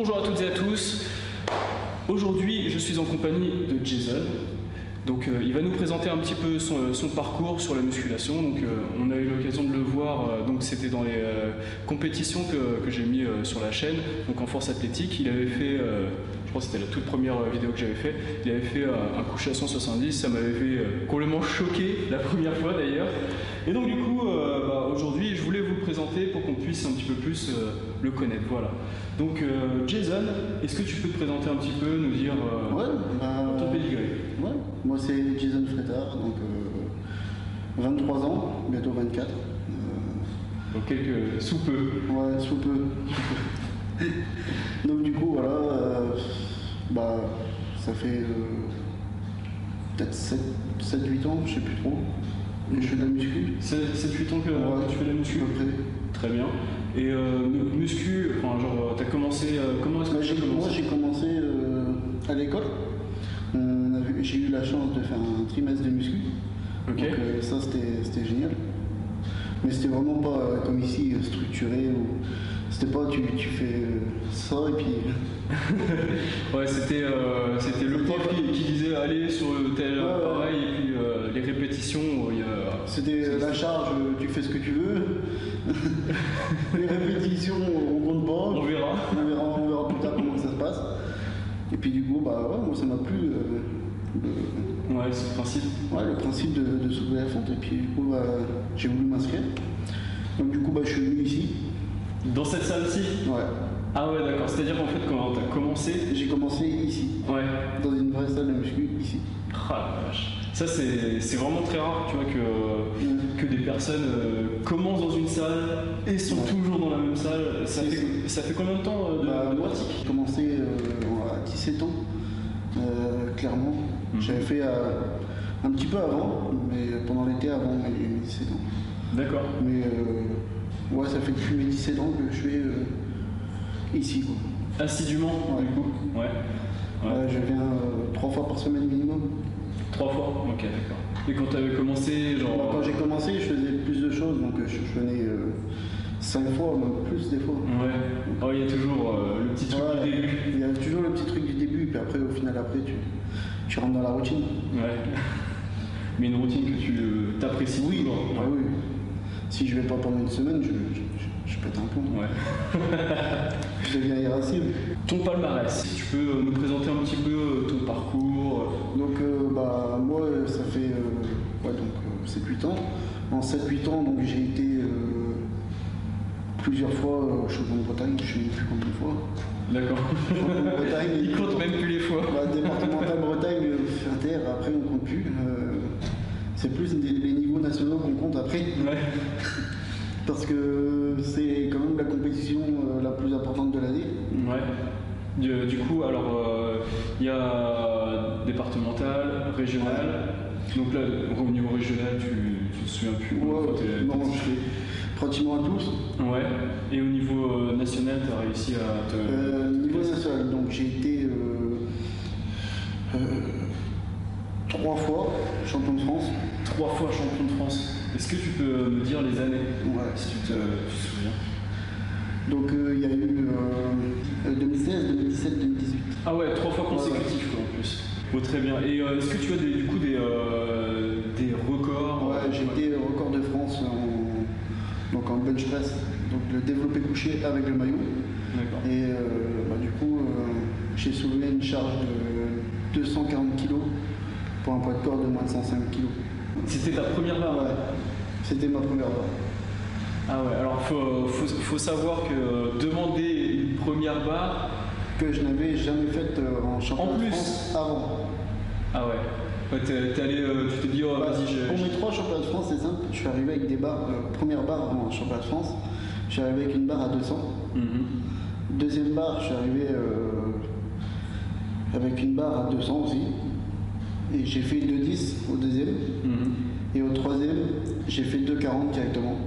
Bonjour à toutes et à tous. Aujourd'hui, je suis en compagnie de Jason. Donc, il va nous présenter un petit peu son parcours sur la musculation. Donc, on a eu l'occasion de le voir. Donc, c'était dans les compétitions que j'ai mis sur la chaîne. Donc, en force athlétique, il avait fait, je crois que c'était la toute première vidéo que j'avais fait. Il avait fait un couché à 170. Ça m'avait fait complètement choqué la première fois d'ailleurs. Et donc, du coup, aujourd'hui, je voulais vous le présenter pour qu'on puisse un petit peu plus le connaître. Voilà. Donc, Jason, est-ce que tu peux te présenter un petit peu, nous dire ton pédigré? Ouais, moi c'est Jason Freitard, donc 23 ans, bientôt 24. Donc quelques sous peu. Ouais, sous peu. Donc du coup voilà, ça fait peut-être 7-8 ans, je sais plus trop. Et je fais de la muscu. 7-8 ans que tu fais de la muscu? À peu près. Très bien. Et muscu, enfin genre t'as commencé, comment est-ce que tu as commencé? Moi j'ai commencé à l'école. J'ai eu la chance de faire un trimestre de muscu. Okay. Donc ça c'était génial. Mais c'était vraiment pas comme ici, structuré. C'était pas tu fais ça et puis. Ouais, c'était le prof qui disait allez sur tel appareil et puis les répétitions. C'était la charge, tu fais ce que tu veux. Les répétitions, on compte pas. On verra. On verra plus tard comment ça se passe. Et puis du coup, moi ça m'a plu. Ouais, c'est le principe. Ouais, le principe de soulever la fente. Et puis du coup, j'ai voulu m'inscrire. Donc du coup, je suis venu ici. Dans cette salle-ci? Ouais. Ah ouais, d'accord. C'est-à-dire qu'en fait, quand t'as commencé? J'ai commencé ici. Ouais. Dans une vraie salle de muscu, ici. Ah la vache. Ça, c'est vraiment très rare, tu vois, que des personnes commencent dans une salle et sont toujours dans la même salle. Ça fait combien de temps de pratique? J'ai commencé à 17 ans, clairement. J'avais fait un petit peu avant, mais pendant l'été avant mes 17 ans. D'accord. Mais ouais, ça fait depuis mes 17 ans que je fais ici, quoi. Assidûment, du coup? Ouais. Je viens 3 fois par semaine minimum. 3 fois? Ok, d'accord. Et quand tu avais commencé, genre... Quand j'ai commencé, je faisais plus de choses, donc je venais 5 fois, même plus des fois. Ouais. Oh, il y a toujours le petit truc du début. Il y a toujours le petit truc du début, puis après, au final, tu rentres dans la routine. Ouais. Mais une routine que tu t'apprécies toujours. Ah oui. Si je vais pas pendant une semaine, je pète un plomb. Ouais. Je deviens irascible. Ton palmarès, tu peux nous présenter un petit peu ton parcours? Donc moi ça fait 7-8 ans. En 7-8 ans donc j'ai été plusieurs fois champion de Bretagne, je ne sais plus combien de fois. D'accord. Champion de Bretagne. Il compte même plus les fois. Départemental Bretagne, inter, après on compte plus. C'est plus les niveaux nationaux qu'on compte après. Ouais. Parce que c'est quand même la compétition la plus importante de l'année. Ouais. Du coup, alors, il y a départemental, régional. Donc là, au niveau régional, tu te souviens plus? Non, je fais pratiquement à tous. Ouais. Et au niveau national, tu as réussi à te... Niveau national, donc j'ai été 3 fois champion de France. 3 fois champion de France. Est-ce que tu peux me dire les années? Ouais. Si tu te souviens. Donc il y a eu 2016, 2017, 2018. Ah ouais, 3 fois consécutifs quoi, en plus. Oh, très bien. Et est-ce que tu as des records? Ouais, j'ai été record de France en bench press, donc le développé couché avec le maillot. D'accord. Et du coup, j'ai soulevé une charge de 240 kg pour un poids de corps de moins de 105 kg. C'était ta première barre? Ouais, c'était ma première barre. Ah ouais, alors faut savoir que demander une première barre... Que je n'avais jamais faite en championnat de France avant. Ah ouais. T'es allé, tu t'es dit, oh vas-y, Pour mes 3 championnats de France, c'est simple. Je suis arrivé avec des barres, première barre en championnat de France, je suis arrivé avec une barre à 200. Deuxième barre, je suis arrivé avec une barre à 200 aussi. Et j'ai fait 2,10 au deuxième. Et au troisième, j'ai fait 2,40 directement.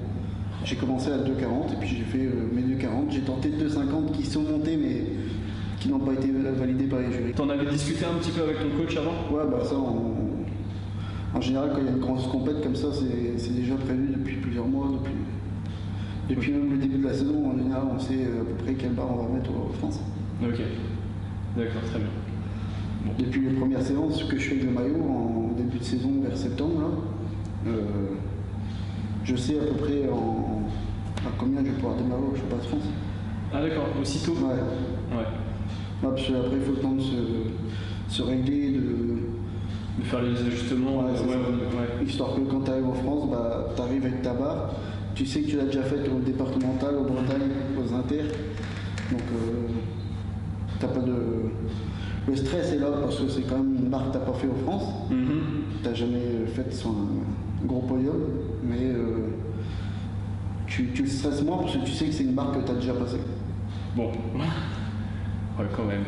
J'ai commencé à 2,40 et puis j'ai fait mes 2,40. J'ai tenté 2,50 qui sont montés mais qui n'ont pas été validés par les jurys. T'en avais discuté un petit peu avec ton coach avant? Ouais, ça, en général, quand il y a une grosse compète comme ça, c'est déjà prévu depuis plusieurs mois, depuis même le début de la saison. En général, on sait à peu près quelle barre on va mettre en France. Ok, d'accord, très bien. Bon. Depuis les premières séances que je fais avec le maillot en début de saison vers septembre, là, je sais à peu près à combien je vais pouvoir démarrer au championnat de France. Ah d'accord, aussitôt. Ouais. Parce qu'après il faut le temps de se régler, de faire les ajustements. Histoire que quand tu arrives en France, bah, tu arrives avec ta barre, tu sais que tu l'as déjà faite au départemental, au Bretagne, aux Inter. Donc t'as pas de. Le stress est là parce que c'est quand même une marque que t'as pas fait en France. T'as jamais fait sur un gros podium, mais tu stresses moins parce que tu sais que c'est une marque que t'as déjà passée. Bon, ouais quand même.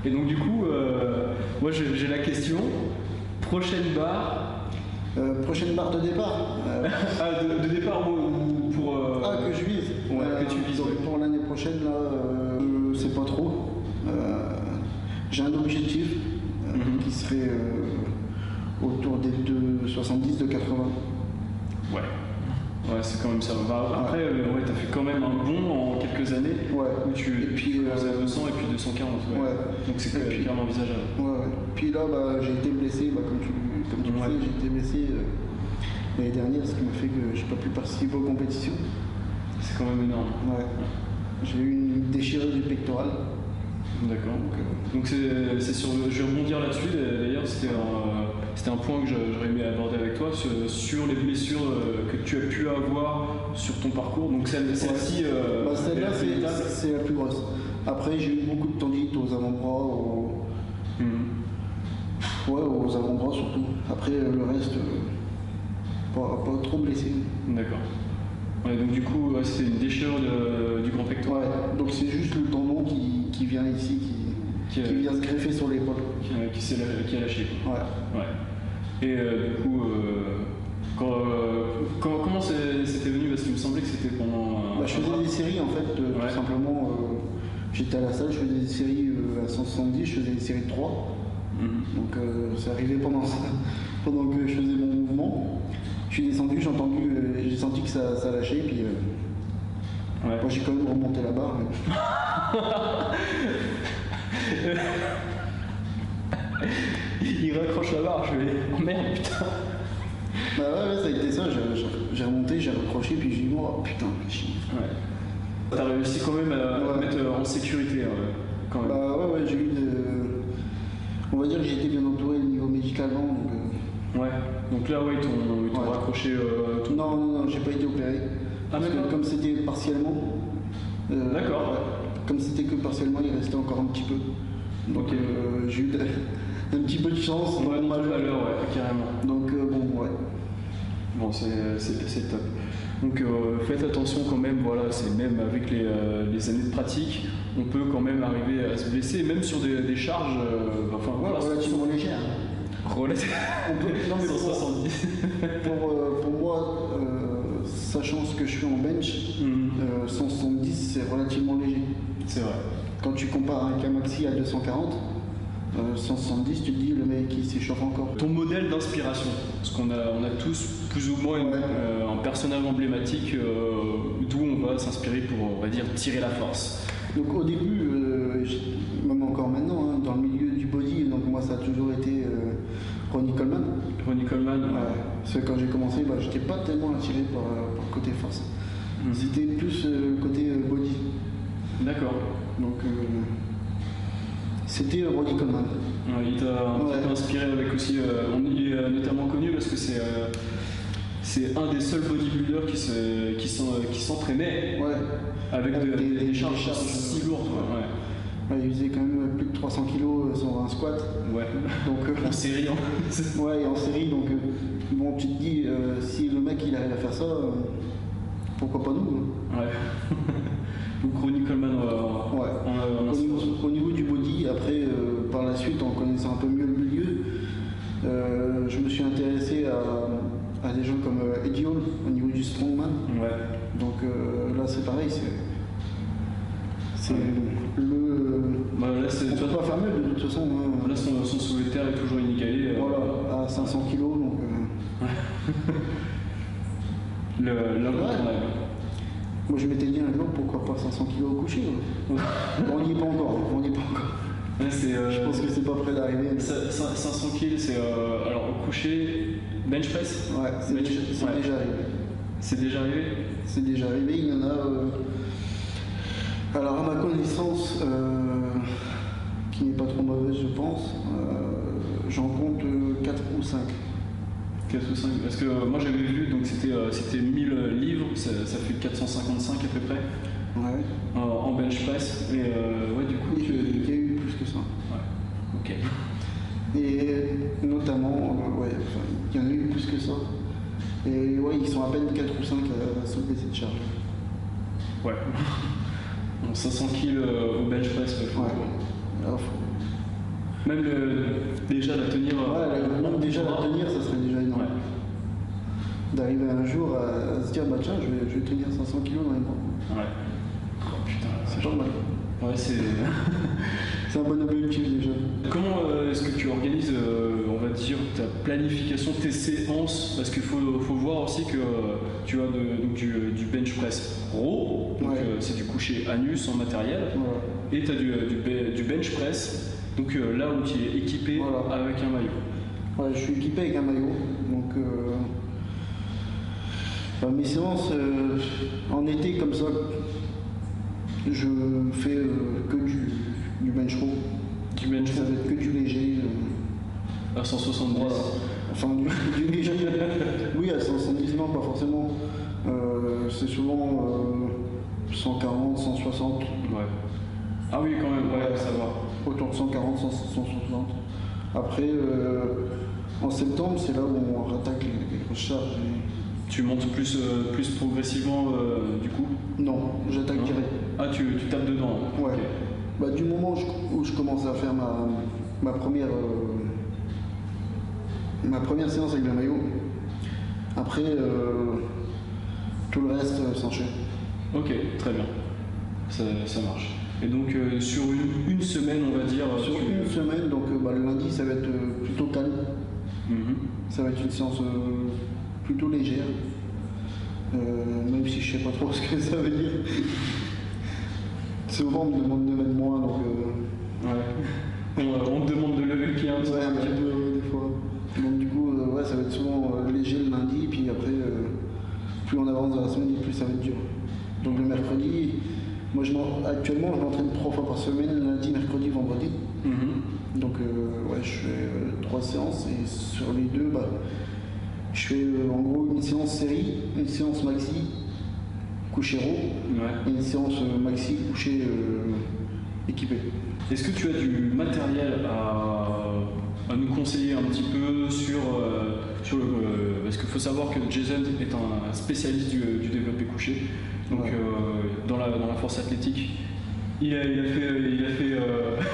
Et donc du coup, moi j'ai la question, prochaine barre. Prochaine barre de départ. De départ ou pour. Que je vise. Ouais, que tu vises. Donc pour l'année prochaine là, je sais pas trop. J'ai un objectif qui serait autour des 2,70, 2,80. Ouais. Ouais, c'est quand même ça. Après, t'as fait quand même un bond en quelques années. Ouais. Où tu commences à 200 et puis 240. Ouais. Donc c'est clairement envisageable. Ouais. Puis là, j'ai été blessé, comme tu le sais, j'ai été blessé l'année dernière, ce qui m'a fait que j'ai pas pu participer aux compétitions. C'est quand même énorme. Ouais. J'ai eu une déchirure du pectoral. D'accord. Donc c'est sur. Je vais rebondir là-dessus. D'ailleurs, c'était un point que j'aurais aimé aborder avec toi sur les blessures que tu as pu avoir sur ton parcours. Donc celle-ci. Celle-là, c'est la plus grosse. Après, j'ai eu beaucoup de tendinites aux avant-bras, aux avant-bras surtout. Après, le reste, pas trop blessé. D'accord. Ouais, donc du coup, c'était une déchirure du grand pectoral. Ouais, donc c'est juste le tendon qui vient ici, qui vient se greffer sur l'épaule. Qui a lâché. Ouais. Et du coup, comment c'était venu? Parce qu'il me semblait que c'était pendant. Je faisais des séries en fait, tout simplement. J'étais à la salle, je faisais des séries à 170, je faisais des séries de 3. Donc c'est arrivé pendant que je faisais mon mouvement. Je suis descendu, j'ai senti que ça lâchait, puis moi j'ai quand même remonté la barre. Il raccroche la barre, je vais. Oh merde, putain. Ça a été ça, j'ai remonté, j'ai raccroché, puis j'ai dit, oh putain, chier. Ouais. T'as réussi quand même à te mettre en sécurité, quand même. J'ai eu on va dire que j'ai été bien entouré au niveau médicalement. Donc là, ils t'ont raccroché tout. Non, j'ai pas été opéré. Parce que comme c'était partiellement. D'accord. Comme c'était que partiellement, il restait encore un petit peu. Donc j'ai eu un petit peu de chance. Ouais, mal à l'heure, carrément. Donc Bon, c'est top. Donc faites attention quand même, c'est même avec les années de pratique, on peut quand même arriver à se blesser, même sur des charges relativement légères. Non, mais 170. pour moi, sachant ce que je fais en bench, 170 c'est relativement léger. C'est vrai. Quand tu compares avec un maxi à 240, 170, tu te dis le mec qui s'échauffe encore. Ton modèle d'inspiration, parce qu'on a tous plus ou moins un personnage emblématique d'où on va s'inspirer pour, on va dire, tirer la force. Donc au début, même encore maintenant, dans le milieu du body, donc moi ça a toujours été Ronnie Coleman. Ronnie Coleman. Parce que quand j'ai commencé, j'étais pas tellement attiré par le côté force. C'était plus le côté body. D'accord. Donc c'était Ronnie Coleman. Il t'a un petit peu inspiré avec aussi. Il est notamment connu parce que c'est un des seuls bodybuilders qui s'entraînait avec des charges si lourdes. Il faisait quand même plus de 300 kg sur un squat. Donc en série. En série. Donc tu te dis, si le mec il arrive à faire ça, pourquoi pas nous? Donc Ronnie Coleman. Au niveau du body, après, par la suite, en connaissant un peu mieux le milieu, je me suis intéressé à des gens comme Eddie Hall au niveau du strongman. Donc là c'est pareil, c'est on peut pas faire mieux de toute façon. Là son soulevé de terre est toujours inégalé. À 500 kg donc. L'incontournable. Moi je m'étais dit un jour pourquoi pas 500 kg au coucher. On n'y est pas encore. Ouais, Je pense que c'est pas près d'arriver. 500 kills, c'est alors au coucher, bench press. Ouais, c'est Bench- déjà ouais. arrivé. C'est déjà arrivé. C'est déjà arrivé, il y en a. Alors, à ma connaissance, qui n'est pas trop mauvaise, je pense, j'en compte 4 ou 5. 4 ou 5. Parce que moi j'avais vu, donc c'était 1000 livres, ça fait 455 à peu près Ouais. en bench press. Et ouais, du coup, Il y a eu plus que ça. ouais. Ok. Et notamment, ouais, enfin, il y en a eu plus que ça. Et ouais, ils sont à peine 4 ou 5 à soulever cette charge. Ouais. Donc 500 kills au bench press, ouais, faut- Ouais. Alors, faut- Même déjà la tenir. même déjà la tenir, ça serait déjà énorme. Ouais. D'arriver un jour à se dire, bah tiens, je vais tenir 500 kilos dans les bras. Ouais. Oh putain. C'est pas mal. Ouais, c'est. C'est un bon objectif déjà. Comment est-ce que tu organises, on va dire, ta planification, tes séances? Parce qu'il faut voir aussi que tu as donc du bench press raw, donc Ouais. c'est du coucher à nu sans matériel, Voilà. et tu as du bench press, donc là où tu es équipé Voilà. avec un maillot. Ouais, je suis équipé avec un maillot, donc bah, mes séances en été comme ça, je fais que du bench row. Du bench Ça va être que du léger. à 170. Voilà. Enfin, du léger. Oui, à 170, non, pas forcément. C'est souvent 140, 160. Ouais. Ah oui, quand même, ouais, ça va. Autour de 140, 160. Après, en septembre, c'est là où on rattaque les grosses charges. Tu montes plus progressivement du coup? Non, j'attaque Non. direct. Ah, tu tapes dedans? Ouais. Ok. Bah, du moment où je commence à faire ma première séance avec le maillot, après, tout le reste s'enchaîne. Ok, très bien. Ça marche. Et donc sur une semaine, on va dire. Sur une semaine, donc bah, le lundi, ça va être plutôt calme. Mhm. Ça va être une séance plutôt légère. Même si je sais pas trop ce que ça veut dire. Souvent on me demande de mettre moins, donc Ouais. On te demande de lever le pied un petit ouais, un peu. petit peu des fois. Donc du coup, ouais, ça va être souvent léger le lundi, puis après, plus on avance dans la semaine, plus ça va être dur. Donc le mercredi, moi actuellement je m'entraîne 3 fois par semaine, lundi, mercredi, vendredi. Mhm. Donc ouais, je fais 3 séances et sur les deux, bah, je fais en gros une séance série, une séance maxi, couché raw, Ouais. et une séance maxi couché équipé. Est-ce que tu as du matériel à nous conseiller un petit peu sur le. Parce qu'il faut savoir que Jason est un spécialiste du développé couché. Donc Ouais. dans la force athlétique, il a fait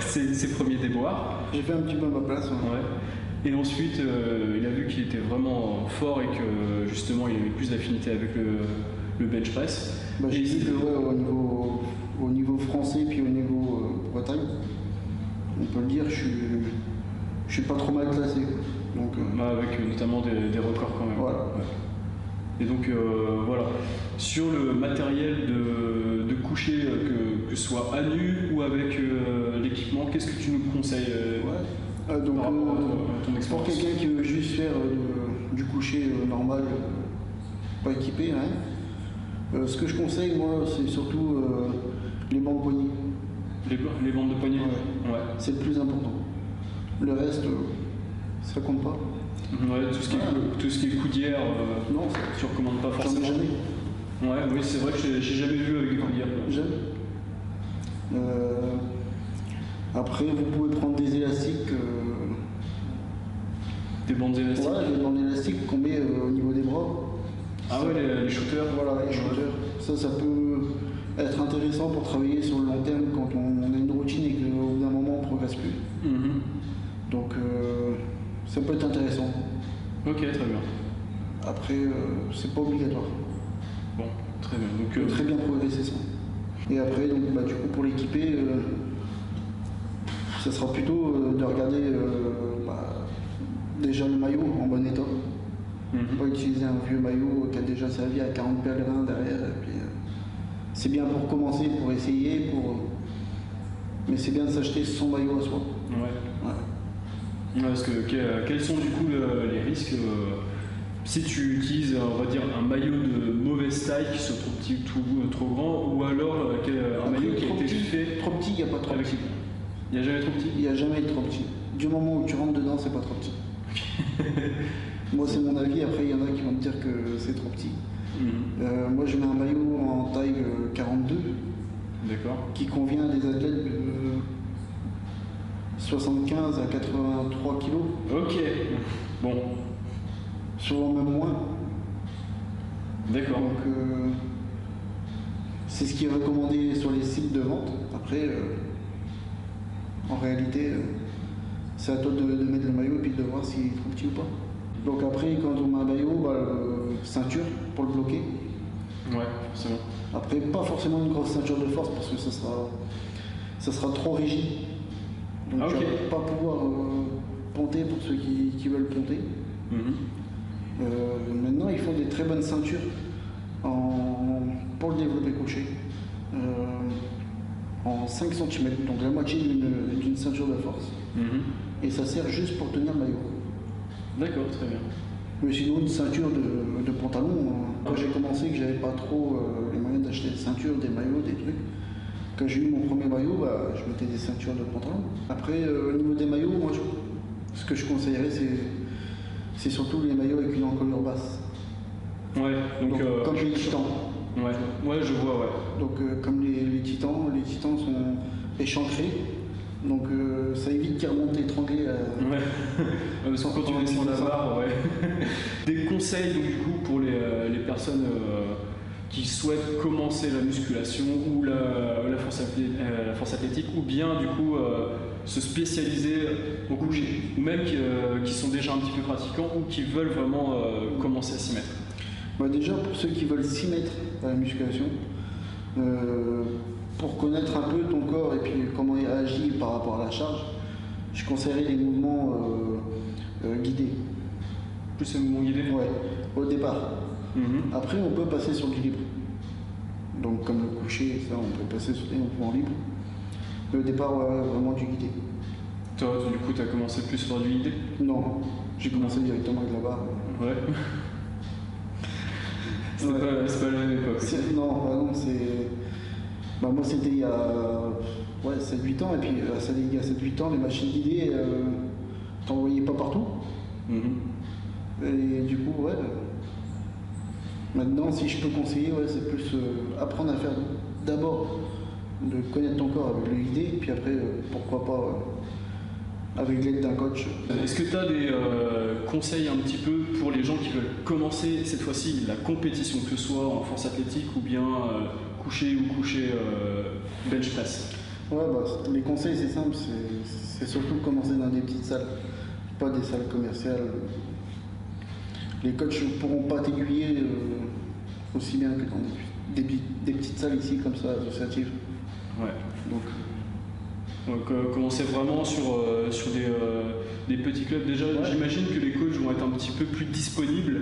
ses premiers déboires. J'ai fait un petit peu à ma place. Ouais. Ouais. Et ensuite, il a vu qu'il était vraiment fort et que justement il avait plus d'affinité avec le bench press. Bah, j'ai Et vu que ouais, au niveau français puis au niveau Bretagne, on peut le dire, je suis pas trop mal classé. Donc bah, avec notamment des records quand même. voilà. Ouais. Et donc voilà, sur le matériel de coucher, que ce soit à nu ou avec l'équipement, qu'est-ce que tu nous conseilles Ouais. Donc par rapport à ton pour expérience? quelqu'un qui veut juste faire du coucher normal, pas équipé, hein, ce que je conseille moi, c'est surtout les bandes poignées. Les bandes de poignet. Ouais. C'est le plus important. Le reste, ça compte pas. Ouais, tout ce qui est coudière, Non, tu recommandes pas j'en ai forcément. jamais. Ouais, oui, c'est vrai que j'ai jamais vu avec des coudières. J'aime. Après, vous pouvez prendre des élastiques. Des bandes élastiques. Voilà, des bandes élastiques qu'on met au niveau des bras. Ah ouais, les shooters. Voilà, les shooters. Ça peut être intéressant pour travailler sur le long terme quand on a une routine et qu'au bout d'un moment on ne progresse plus. Mhm. Donc ça peut être intéressant. Ok, très bien. Après, c'est pas obligatoire. Bon, très bien. On peut Donc, très bien progresser sans. Et après, donc, bah, du coup, pour l'équiper, ça sera plutôt de regarder déjà le maillot en bon état. mhm. Pas utiliser un vieux maillot qui a déjà servi à 40 pèlerins derrière. Et puis, c'est bien pour commencer, pour essayer, Mais c'est bien de s'acheter son maillot à soi. Ouais. Parce que quels sont du coup les risques si tu utilises, on va dire, un maillot de mauvaise taille qui soit trop petit ou trop grand, ou alors un maillot qui a été fait... Trop petit, il n'y a pas trop petit. Il n'y a jamais trop petit? Il n'y a jamais trop petit. Du moment où tu rentres dedans, c'est pas trop petit. Moi, c'est mon avis. Après, il y en a qui vont me dire que c'est trop petit. Moi, je mets un maillot en taille 42. D'accord. Qui convient à des athlètes de 75 à 83 kilos. Ok. Bon. Souvent même moins. D'accord. Donc, c'est ce qui est recommandé sur les sites de vente. Après, en réalité, c'est à toi de mettre le maillot et puis de voir s'il est trop petit ou pas. Donc après, quand on met un maillot, ceinture pour le bloquer. Ouais, forcément. Après, pas forcément une grosse ceinture de force parce que ça sera trop rigide. Donc tu vas pas pouvoir ponter pour ceux qui veulent ponter. Maintenant, il faut des très bonnes ceintures pour le développé couché. En 5 cm, donc la moitié d'une ceinture de force. Et ça sert juste pour tenir le maillot. D'accord, très bien. Mais sinon, une ceinture de pantalon, quand j'ai commencé, que j'avais pas trop les moyens d'acheter des ceintures, des maillots, des trucs, quand j'ai eu mon premier maillot, je mettais des ceintures de pantalon. Après, au niveau des maillots, moi, ce que je conseillerais, c'est surtout les maillots avec une encolure basse. Ouais, donc comme les titans. Ouais, je vois, ouais. Donc, comme les titans sont échancrés. Donc ça évite qu'ils remontent étranglés. Parce que quand tu descends la barre, Des conseils donc, du coup pour les personnes qui souhaitent commencer la musculation ou la force athlétique, ou bien du coup se spécialiser au coucher, ou même qui sont déjà un petit peu pratiquants ou qui veulent vraiment commencer à s'y mettre. Déjà pour ceux qui veulent s'y mettre à la musculation, pour connaître un peu ton corps et puis comment il réagit par rapport à la charge, je conseillerais les mouvements guidés. Plus les mouvements guidés? Ouais, au départ. Après, on peut passer sur le libre. Donc, comme le coucher, ça, on peut passer sur des mouvements libres. Mais au départ, vraiment du guidé. Toi, du coup, tu as commencé plus par du guidé? Non, j'ai commencé directement avec la barre. Ouais. C'est pas la même époque. Non, c'est. Moi, c'était il y a 7-8 ans, et puis il y a 7-8 ans, les machines guidées, t'en voyais pas partout. Et du coup, maintenant, si je peux conseiller, c'est plus apprendre à faire d'abord, de connaître ton corps avec le guidé, puis après, pourquoi pas avec l'aide d'un coach. Est-ce que tu as des conseils un petit peu pour les gens qui veulent commencer cette fois-ci la compétition, que ce soit en force athlétique ou bien coucher bench press? Les conseils, c'est simple, c'est surtout commencer dans des petites salles, pas des salles commerciales. Les coachs ne pourront pas t'aiguiller aussi bien que dans des petites salles ici, comme ça, associatives. Ouais. Donc commencer vraiment sur des petits clubs. Déjà, j'imagine que les coachs vont être un petit peu plus disponibles.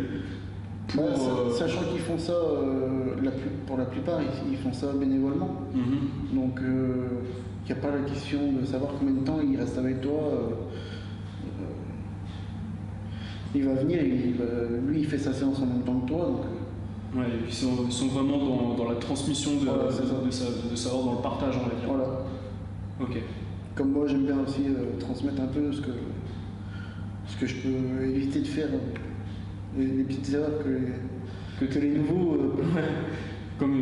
Sachant qu'ils font ça, pour la plupart, ils font ça bénévolement. Donc, il n'y a pas la question de savoir combien de temps il reste avec toi. Il va venir, lui, il fait sa séance en même temps que toi. Donc, ils sont vraiment dans la transmission de savoir, dans le partage, on va dire. Voilà. Ok. Comme moi, j'aime bien aussi transmettre un peu ce que je peux éviter de faire. Les petites erreurs que les nouveaux. Comme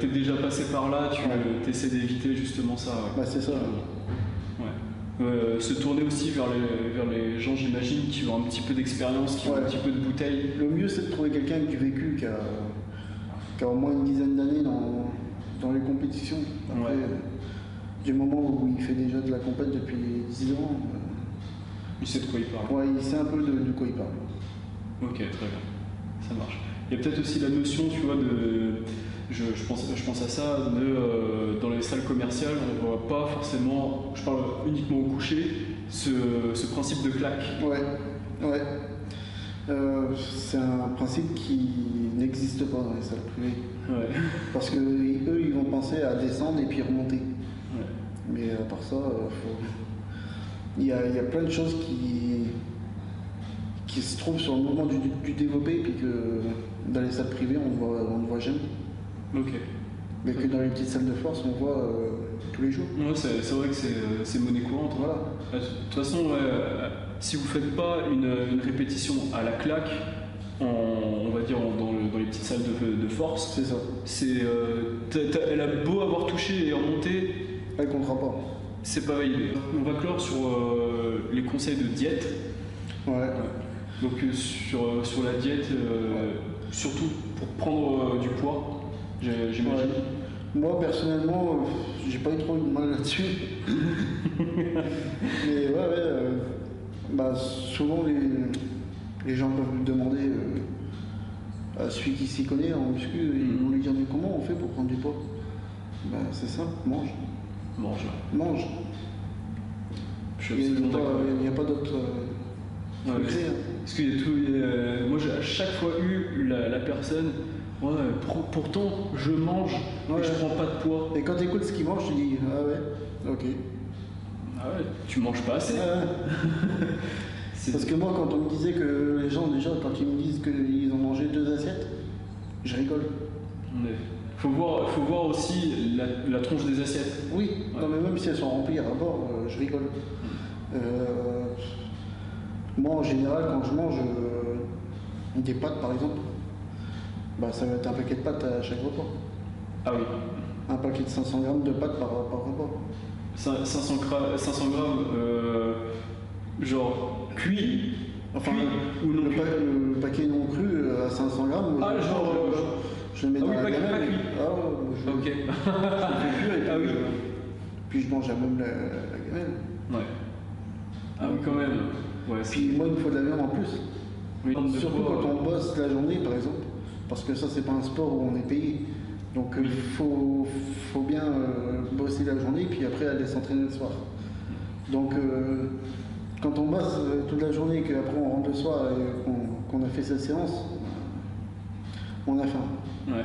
tu es déjà passé par là, tu essaies d'éviter justement ça. C'est ça. Se tourner aussi vers les gens, j'imagine, qui ont un petit peu d'expérience, qui ont un petit peu de bouteille. Le mieux, c'est de trouver quelqu'un avec du vécu, qui a au moins une dizaine d'années dans les compétitions. Après, du moment où il fait déjà de la compète depuis 10 ans. Il sait de quoi il parle. Il sait un peu de quoi il parle. Ok, très bien. Ça marche. Il y a peut-être aussi la notion, tu vois, je pense à ça, dans les salles commerciales, on ne voit pas forcément, je parle uniquement au coucher, ce principe de claque. Ouais. C'est un principe qui n'existe pas dans les salles privées. Parce que eux, ils vont penser à descendre et puis remonter. Mais à part ça, il y a plein de choses qui se trouvent sur le mouvement du développé, puis que dans les salles privées, on ne voit jamais. Ok. Mais que dans les petites salles de force, on voit tous les jours. Ouais, c'est vrai que c'est monnaie courante. Voilà. De toute façon, si vous faites pas une répétition à la claque, on va dire dans les petites salles de force, C'est ça. Elle a beau avoir touché et remonté, Elle comptera pas. c'est pas validé. On va clore sur les conseils de diète. Ouais. Donc sur la diète, surtout pour prendre du poids, j'imagine. Ouais. Moi personnellement, j'ai pas eu trop de mal là-dessus. Mais bah, souvent les gens peuvent me demander à celui qui s'y connaît en muscu, ils vont lui dire mais comment on fait pour prendre du poids? Bah, c'est simple, mange. Mange. Je suis Il absolument n'y d'accord. a pas d'autre Ouais, secret, hein. parce qu'il y a tout. Moi, j'ai à chaque fois eu la personne. Ouais, pourtant, je mange Ouais. et je prends pas de poids. Et quand tu écoutes ce qu'il mange, tu dis ah ouais, ok. Ah ouais, tu manges pas assez. C'est- Parce que moi, quand on me disait que les gens, déjà, quand ils me disent qu'ils ont mangé 2 assiettes, je rigole. Mais faut voir aussi la tronche des assiettes. Oui, Ouais. non, mais même si elles sont remplies à bord, je rigole. Moi, en général, quand je mange des pâtes, par exemple, bah, ça va être un paquet de pâtes à chaque repas. Ah oui. Un paquet de 500 grammes de pâtes par repas. 500 grammes, genre cuit. Enfin, Cuit ou non cuit. le paquet non cru à 500 grammes, Ah, je le mets Ah dans oui, la pas gamelle. cuit. Ah ouais, je Ok. le fais cuire et puis, Ah oui. puis je mange même la gamelle. Ouais. Ah oui, quand même. Ouais, Puis moi, il me faut de la viande en plus. oui, Surtout quand on bosse la journée, par exemple, parce que ça, c'est pas un sport où on est payé. Donc il faut bien bosser la journée, puis après aller s'entraîner le soir. Donc quand on bosse toute la journée, qu'après on rentre le soir et qu'on a fait cette séance, on a faim. Ouais.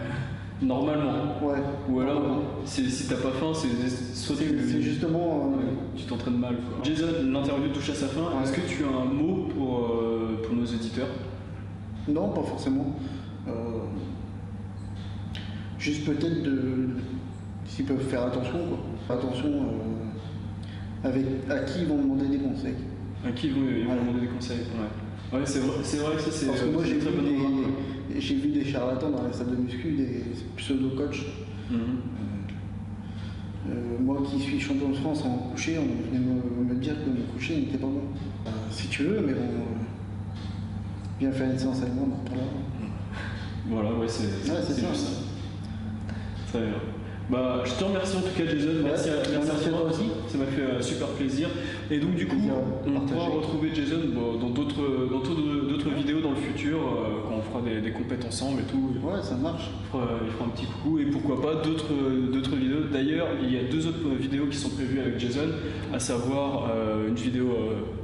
Normalement. Ouais. Ou alors, si t'as pas faim, soit C'est justement. tu t'entraînes mal. Quoi. Jason, l'interview touche à sa fin. Ouais. Est-ce que tu as un mot pour nos éditeurs? Non, pas forcément. Juste peut-être s'ils peuvent faire attention, quoi. Attention à qui ils vont demander des conseils. À qui ils vont demander des conseils? Ouais, c'est vrai que ça c'est. Parce que moi c'est j'ai très bonne remarque. vu des charlatans dans la salle de muscu, des pseudo-coachs. Moi qui suis champion de France en coucher, on venait me dire que mon coucher n'était pas bon. Si tu veux, mais bon, viens faire une séance avec moi, on en reparlera. Voilà, ouais, c'est ça. juste ça. Très bien. Bah, je te remercie en tout cas, Jason. Merci à toi aussi. Ça m'a fait super plaisir. Et donc, du coup, on pourra retrouver Jason dans d'autres vidéos dans le futur, quand on fera des compètes ensemble et tout. Ouais, ça marche. Il fera un petit coucou et pourquoi pas d'autres vidéos. D'ailleurs, il y a 2 autres vidéos qui sont prévues avec Jason, à savoir une vidéo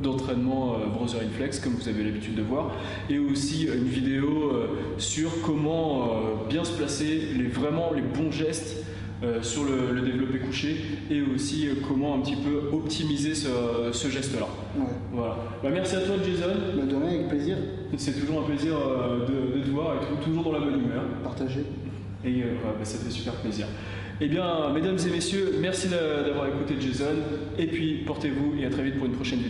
d'entraînement Brother in Flex, comme vous avez l'habitude de voir, et aussi une vidéo sur comment bien se placer, vraiment les bons gestes sur le développé couché, et aussi comment un petit peu optimiser ce geste-là. Ouais. Voilà. Bah, merci à toi, Jason. Bah, de rien, avec plaisir. C'est toujours un plaisir de te voir et toujours dans la bonne humeur. Partager. Et bah, ça fait super plaisir. Eh bien, mesdames et messieurs, merci d'avoir écouté Jason. Et puis, portez-vous et à très vite pour une prochaine vidéo.